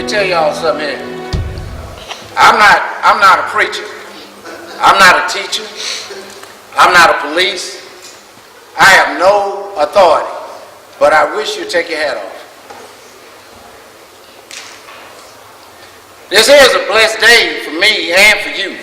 me tell y'all something here. I'm not a preacher. I'm not a teacher. I'm not a police. I have no authority. But I wish you'd take your hat off. This is a blessed day for me and for you.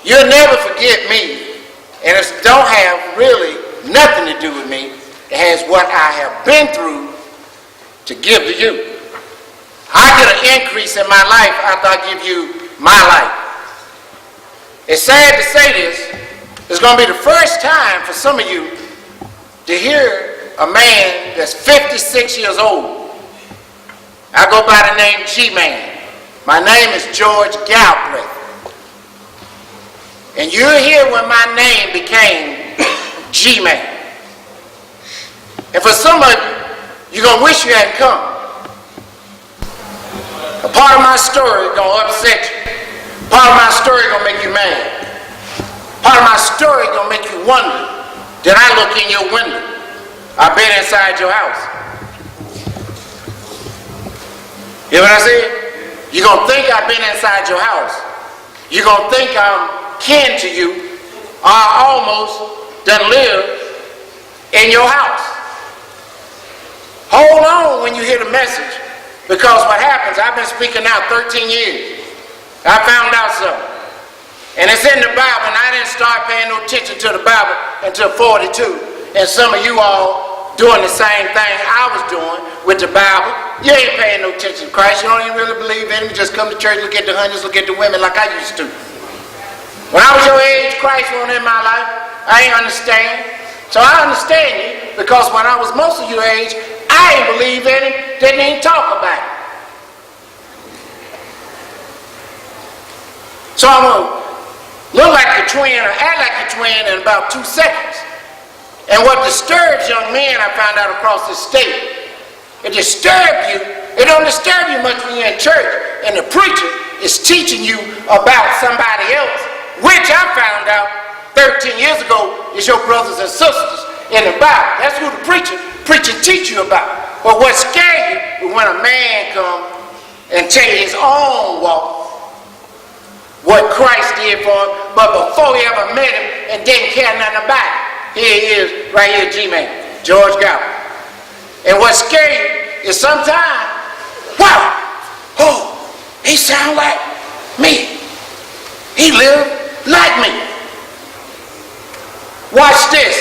You'll never forget me, and it don't have really nothing to do with me. It has what I have been through to give to you. I get an increase in my life after I give you my life. It's sad to say this. It's going to be the first time for some of you to hear a man that's 56 years old. I go by the name G-Man. My name is George Galbraith. And you're here when my name became G-Man. And for some of you, you're going to wish you hadn't come. A part of my story is going to upset you. Part of my story is going to make you mad. Part of my story is going to make you wonder, did I look in your window? I've been inside your house. You know what I said? You're going to think I've been inside your house. You're going to think I'm kin to you, or I almost done live in your house. Hold on when you hear the message, because what happens, I've been speaking now 13 years. I found out something. And it's in the Bible, and I didn't start paying no attention to the Bible until 42. And some of you all doing the same thing I was doing with the Bible. You ain't paying no attention to Christ. You don't even really believe in him. You just come to church, look at the hundreds, look at the women like I used to. When I was your age, Christ wasn't in my life. I ain't understand. So I understand you, because when I was most of your age, I ain't believe in him, didn't even talk about it. So I'm going to look like a twin or act like a twin in about 2 seconds. And what disturbs young men, I found out across this state, it disturbs you. It don't disturb you much when you're in church and the preacher is teaching you about somebody else, which I found out 13 years ago is your brothers and sisters in the Bible. That's who the preacher teach you about. But what scares you is when a man comes and tell you his own walk, what Christ did for him, but before he ever met him and didn't care nothing about it. Here he is, right here, G-Man, George Galbraith. And what's scary is sometimes, wow, oh, he sound like me. He lived like me. Watch this.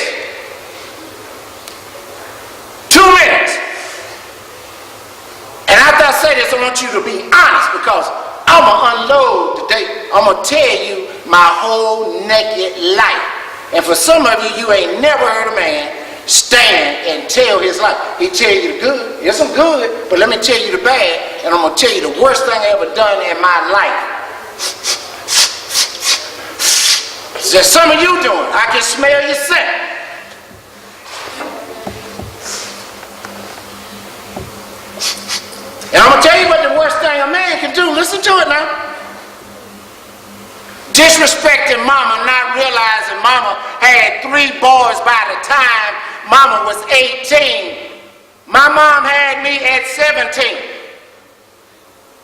2 minutes. And after I say this, I want you to be honest, because I'm going to unload today. I'm going to tell you my whole naked life. And for some of you, you ain't never heard a man stand and tell his life. He tell you the good. There's some good, but let me tell you the bad. And I'm going to tell you the worst thing I ever done in my life. There's some of you doing. I can smell your scent. And I'm going to tell you what the worst thing a man can do. Listen to it now. Disrespecting mama, not realizing mama had 3 boys by the time mama was 18. My mom had me at 17.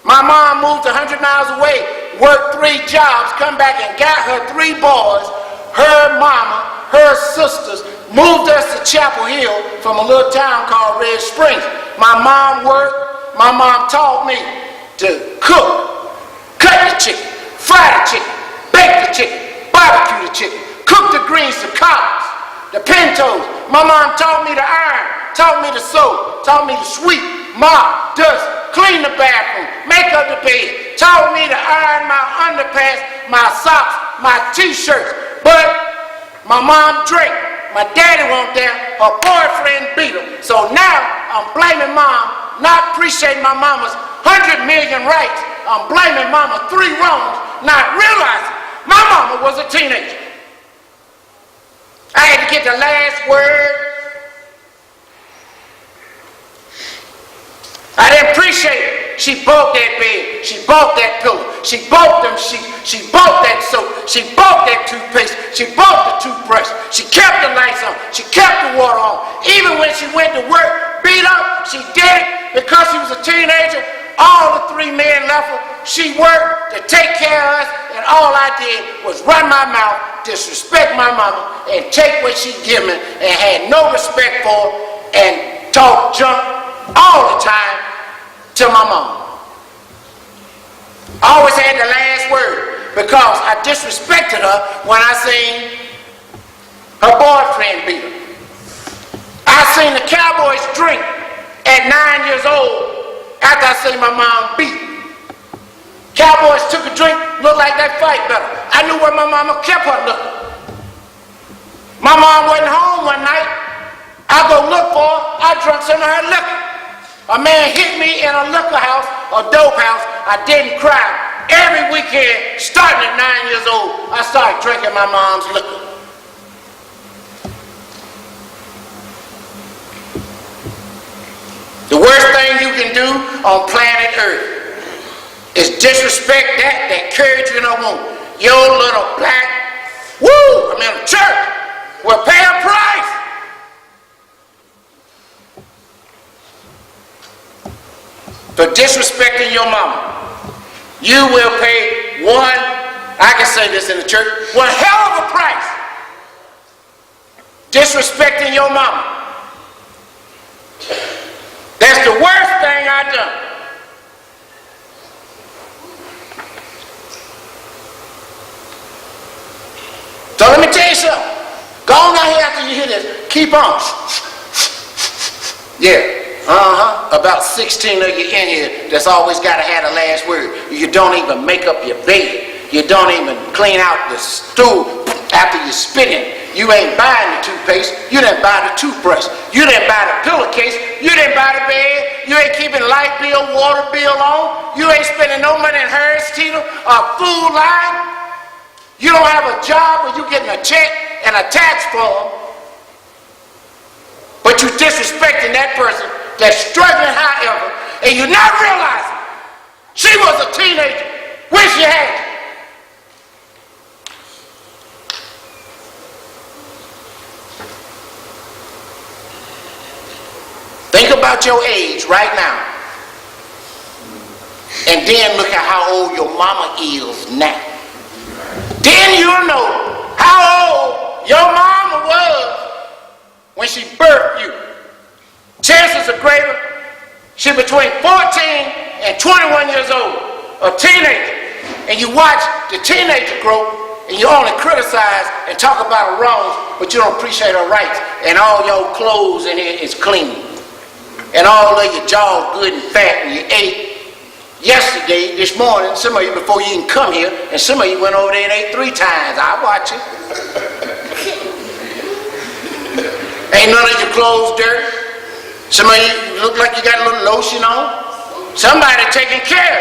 My mom moved 100 miles away, worked 3 jobs, come back and got her 3 boys. Her mama, her sisters, moved us to Chapel Hill from a little town called Red Springs. My mom worked. My mom taught me to cook, cut the chicken, fry the chicken, bake the chicken, barbecue the chicken, cook the greens, the collards, the pintos. My mom taught me to iron, taught me to sew, taught me to sweep, mop, dust, clean the bathroom, make up the bed, taught me to iron my underpants, my socks, my t-shirts. But my mom drank. My daddy wasn't there. Her boyfriend beat her. So now I'm blaming mom, not appreciating my mama's 100 million rights. I'm blaming mama 3 wrongs, not realizing my mama was a teenager. I had to get the last word. I didn't appreciate it. She bought that bed. She bought that pillow. She bought them sheets. She bought that soap. She bought that toothpaste. She bought the toothbrush. She kept the lights on. She kept the water on. Even when she went to work, beat up, she did it because she was a teenager. all the 3 men left her. She worked to take care of us, and all I did was run my mouth, disrespect my mama, and take what she give me, and had no respect for her, and talk junk all the time to my mama. I always had the last word because I disrespected her when I seen her boyfriend beat her. I seen the Cowboys drink at 9 years old after I seen my mom beat. Cowboys took a drink, looked like they fight better. I knew where my mama kept her looking. My mom wasn't home one night. I go look for her. I drunk some of her liquor. A man hit me in a liquor house, a dope house. I didn't cry. Every weekend, starting at 9 years old, I started drinking my mom's liquor. The worst thing you can do on planet Earth is disrespect that courage in a woman. Your little black, woo, I'm in a church, will pay a price. For disrespecting your mama. You will pay one, I can say this in the church, one hell of a price. Disrespecting your mama. That's the worst thing I've done. So let me tell you something. Go on out here after you hear this. Keep on. Yeah. About 16 of you in here that's always got to have the last word. You don't even make up your bed. You don't even clean out the stool after you spit in it. You ain't buying the toothpaste. You didn't buy the toothbrush. You didn't buy the pillowcase. You didn't buy the bed. You ain't keeping light bill, water bill on. You ain't spending no money in Harris Teeter or food line. You don't have a job where you getting a check and a tax form. But you disrespecting that person that's struggling however, and you're not realizing she was a teenager when she had you. Think about your age right now, and then look at how old your mama is now. Then you'll know how old your mama was when she birthed you. Chances are greater she's between 14 and 21 years old, a teenager, and you watch the teenager grow, and you only criticize and talk about her wrongs, but you don't appreciate her rights, and all your clothes in here is clean, and all of your jaw good and fat, and you ate yesterday, this morning, some of you before you even come here, and some of you went over there and ate 3 times. I watch it. Ain't none of your clothes dirty. Some of you look like you got a little lotion on. Somebody taking care of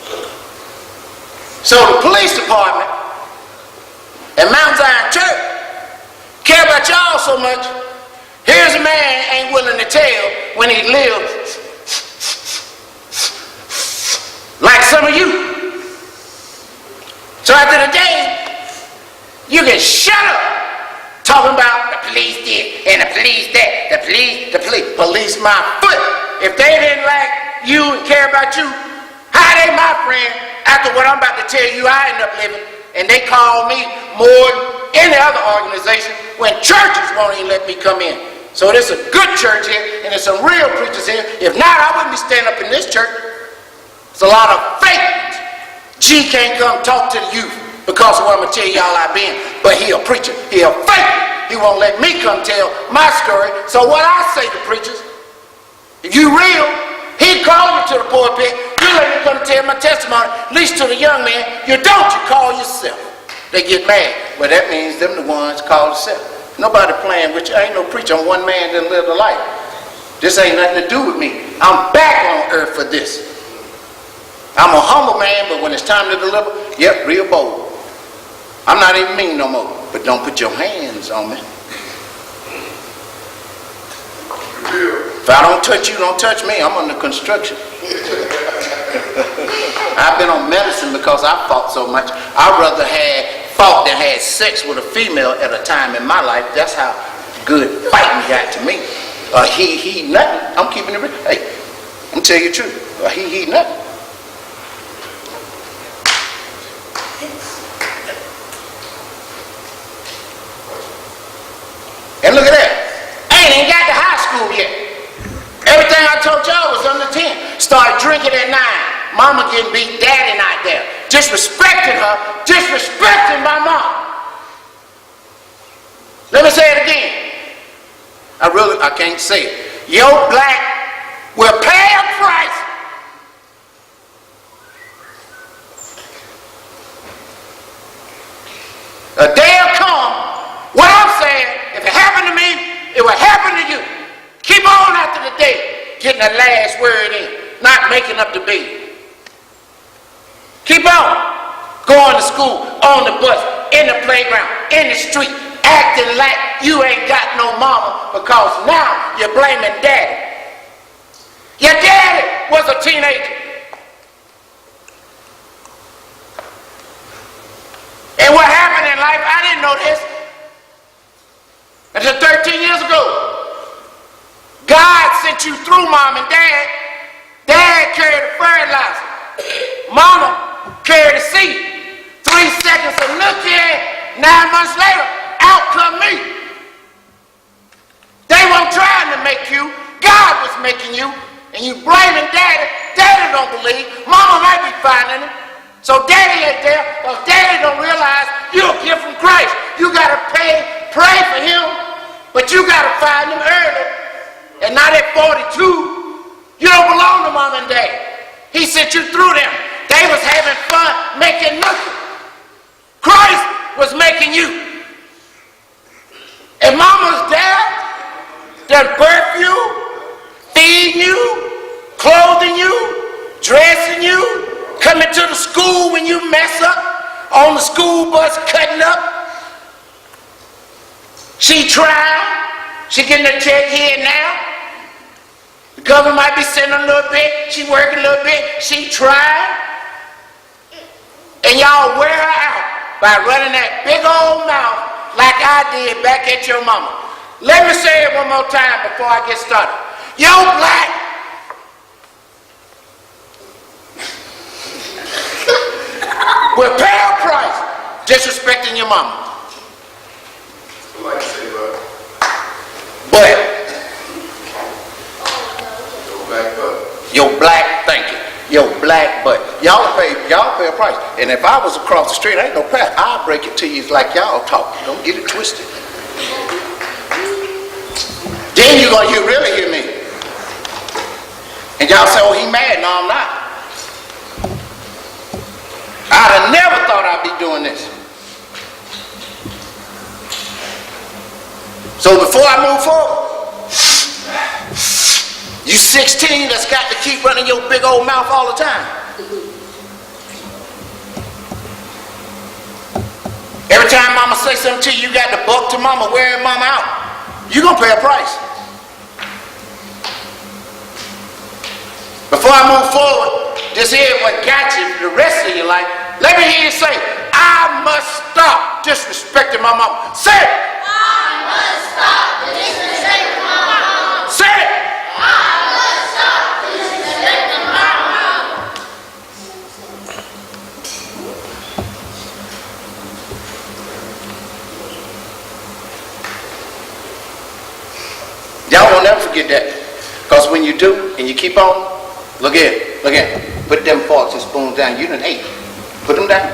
you. So the police department and Mount Zion Church care about y'all so much. Here's a man ain't willing to tell when he lives like some of you. So after the day, you can shut up talking about the police this and the police that, the police my foot. If they didn't like you and care about you, how they my friend after what I'm about to tell you I end up living, and they call me more than any other organization when churches won't even let me come in. So there's a good church here, and there's some real preachers here. If not, I wouldn't be standing up in this church. It's a lot of fake ones. G can't come talk to the youth because of what I'm going to tell y'all I've been, but he a preacher. He a fake. He won't let me come tell my story. So what I say to preachers, if you real, he'd call you to the pulpit. You let me come tell my testimony, at least to the young man. You don't, you call yourself. They get mad. Well, that means them the ones call themselves. Nobody playing with you. I ain't no preacher. I'm one man that lived a life. This ain't nothing to do with me. I'm back on earth for this. I'm a humble man, but when it's time to deliver, yep, real bold. I'm not even mean no more, but don't put your hands on me. If I don't touch you, don't touch me. I'm under construction. I've been on medicine because I fought so much. I'd rather fought than had sex with a female at a time in my life. That's how good fighting got to me. He nothing. I'm keeping it real. Hey, I'm telling you the truth. He nothing. And look at that. I ain't even got to high school yet. Everything I told y'all was under 10. Started drinking at 9. Mama getting beat, daddy not there. Disrespecting her, disrespecting my mom. Let me say it again. I can't say it. Your black will pay a price. A day will come. What I'm saying, if it happened to me, it will happen to you. Keep on after the day, getting the last word in, not making up the bed. Keep on going to school, on the bus, in the playground, in the street, acting like you ain't got no mama because now you're blaming daddy. Your daddy was a teenager. And what happened in life, I didn't know this until 13 years ago. God sent you through mom and dad. Dad carried the fertilizer. Mama carried the seed. 3 seconds of look in, 9 months later, out come me. They weren't trying to make you. God was making you. And you blaming daddy. Daddy don't believe. Mama might be finding him. So daddy ain't there because daddy don't realize you're a gift from Christ. You got to pray for him, but you got to find him early. And not at 42. You don't belong to mom and dad. He sent you through them. They was having fun making nothing. Christ was making you. And mama's there that birth you, feeding you, clothing you, dressing you, coming to the school when you mess up, on the school bus cutting up. She tried. She getting a check here and now. The government might be sending a little bit. She working a little bit. She tried. And y'all wear her out by running that big old mouth like I did back at your mama. Let me say it one more time before I get started. Yo, black. Will pay a price disrespecting your mama. But your black, thank you. Your black butt. Y'all pay a price. And if I was across the street, I ain't no price. I'll break it to you like y'all talk. Don't get it twisted. Then you really hear me. And y'all say, oh, he mad. No, I'm not. I'd have never thought I'd be doing this. So before I move forward, you 16 that's got to keep running your big old mouth all the time. Every time mama say something to you, you got to buck to mama, wearing mama out. You're going to pay a price. Before I move forward, this here is what got you the rest of your life. Let me hear you say, I must stop disrespecting my mama. Say it. I must stop disrespecting my mama. Say it. I must stop disrespecting my mama. Y'all will never forget that. Because when you do, and you keep on, look here, put them forks and spoons down. You done ate. Put them down.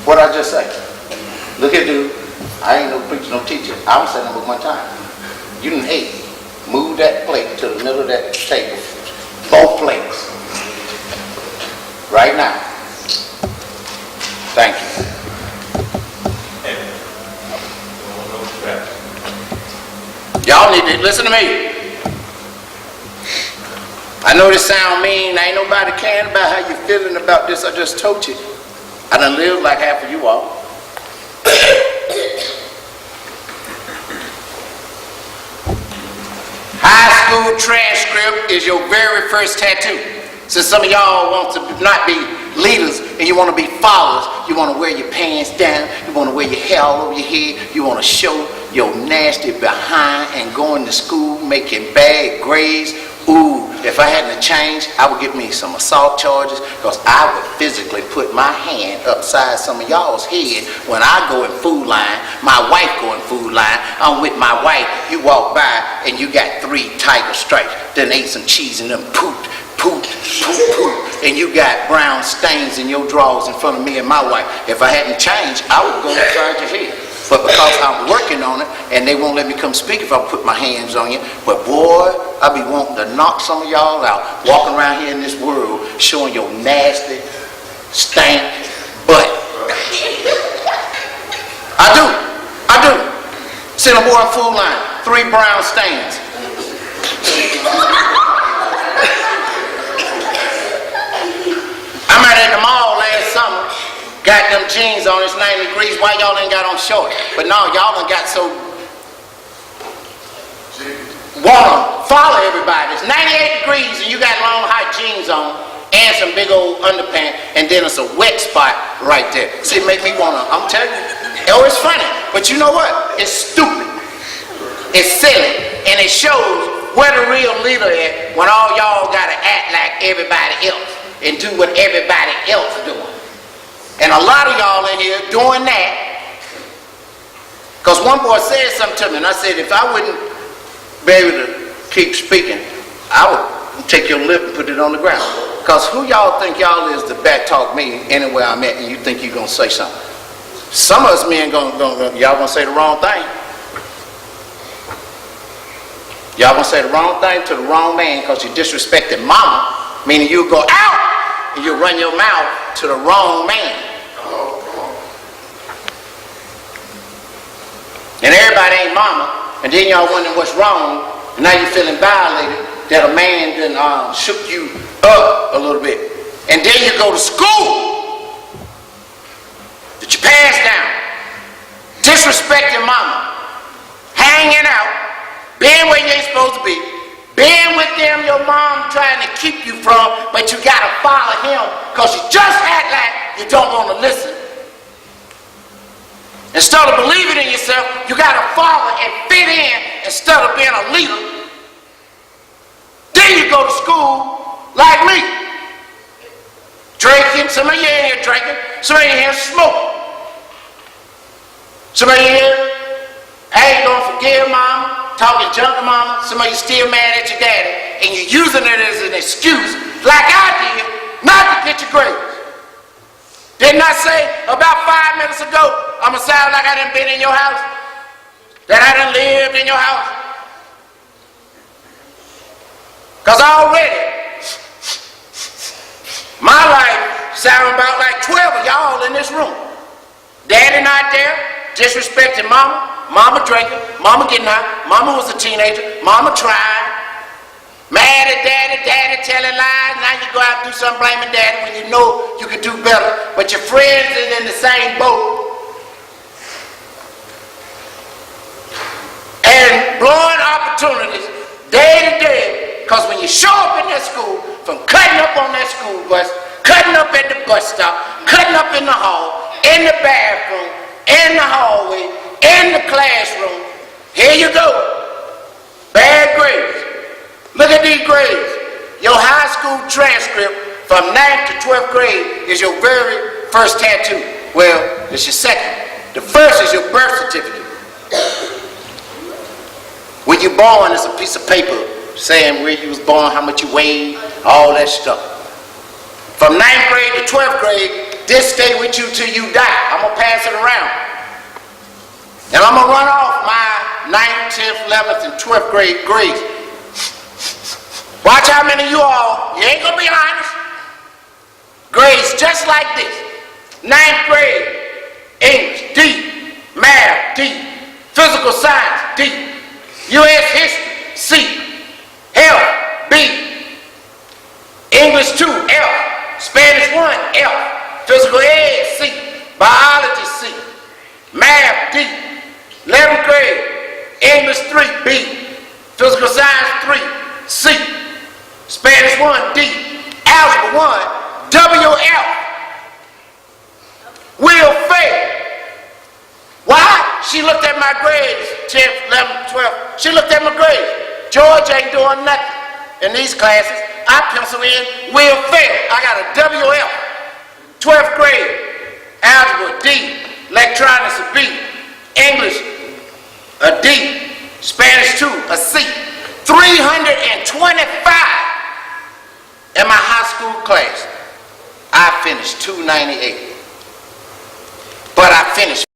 What I just say? Look here, dude. I ain't no preacher, no teacher. I'm saying it one time. You done ate. Move that plate to the middle of that table. Both plates. Right now. Thank you. Y'all need to listen to me. I know this sound mean. Ain't nobody caring about how you feeling about this. I just told you. I done lived like half of you all. High school transcript is your very first tattoo. Since some of y'all want to not be leaders and you want to be followers. You want to wear your pants down. You want to wear your hair all over your head. You want to show your nasty behind and going to school making bad grades. Ooh, if I hadn't changed, I would get me some assault charges, because I would physically put my hand upside some of y'all's head when I go in food line, my wife go in food line, I'm with my wife, you walk by and you got 3 tiger stripes, then ate some cheese and them poop, and you got brown stains in your drawers in front of me and my wife. If I hadn't changed, I would go upside your head. But because I'm working on it, and they won't let me come speak if I put my hands on you, but boy, I be wanting to knock some of y'all out, walking around here in this world, showing your nasty, stank butt. I do. Send a boy in food line, 3 brown stains. I'm out at the mall last summer. Got them jeans on, it's 90 degrees. Why y'all ain't got on shorts? But no, y'all done got so wanna follow everybody. It's 98 degrees and you got long hot jeans on and some big old underpants, and then it's a wet spot right there. See, it make me wanna, I'm telling you, oh, it's funny, but you know what? It's stupid. It's silly, and it shows where the real leader is when all y'all gotta act like everybody else and do what everybody else doing. And a lot of y'all in here doing that. Because one boy said something to me, and I said, if I wouldn't be able to keep speaking, I would take your lip and put it on the ground. Because who y'all think y'all is to back talk me anywhere I'm at, and you think you're going to say something? Some of us men, y'all going to say the wrong thing. Y'all going to say the wrong thing to the wrong man because you disrespected mama, meaning you go out and you run your mouth to the wrong man. And everybody ain't mama, and then y'all wondering what's wrong, and now you're feeling violated that a man done shook you up a little bit. And then you go to school, that you pass down, disrespecting mama, hanging out, being where you ain't supposed to be, being with them your mom trying to keep you from, but you gotta follow him because you just act like you don't want to listen. Instead of believing in yourself, you gotta follow and fit in instead of being a leader. Then you go to school like me, drinking. Some of you in here drinking, some of you in here smoking, some of you in here ain't gonna forgive mama, talking junk to mama. Some of you still mad at your daddy, and you're using it as an excuse, like I did, not to get your grades. Didn't I say about 5 minutes ago, I'ma sound like I done been in your house? That I done lived in your house? Because already, my life sound about like 12 of y'all in this room. Daddy not there, disrespecting mama, mama drinking, mama getting high, mama was a teenager, mama trying, mad at daddy, daddy telling lies. Now you go out and do something blaming daddy when you know you could do better, but your friends is in the same boat. And blowing opportunities day to day, because when you show up in that school, from cutting up on that school bus, cutting up at the bus stop, cutting up in the hall, in the bathroom, in the hallway, in the classroom, here you go. Bad grades. Look at these grades. Your high school transcript from 9th to 12th grade is your very first tattoo. Well, it's your second. The first is your birth certificate. When you're born, it's a piece of paper saying where you was born, how much you weighed, all that stuff. From 9th grade to 12th grade, this stay with you till you die. I'm going to pass it around. And I'm going to run off my 9th, 10th, 11th, and 12th grade grades. Watch how many of you all, you ain't going to be honest. Grades just like this. 9th grade, English, D. Math, D. Physical science, D. U.S. history, C. Health, B. English 2, F. Spanish 1, F. Physical ed, C. Biology, C. Math, D. 11th grade, English 3, B. Physical science 3, C. Spanish 1, D. Algebra 1, WF. She looked at my grades, 10th, 11th, 12th. She looked at my grades. George ain't doing nothing in these classes. I pencil in, will fail. I got a WF. 12th grade, algebra, D. Electronics, a B. English, a D. Spanish 2, a C. 325 in my high school class. I finished 298. But I finished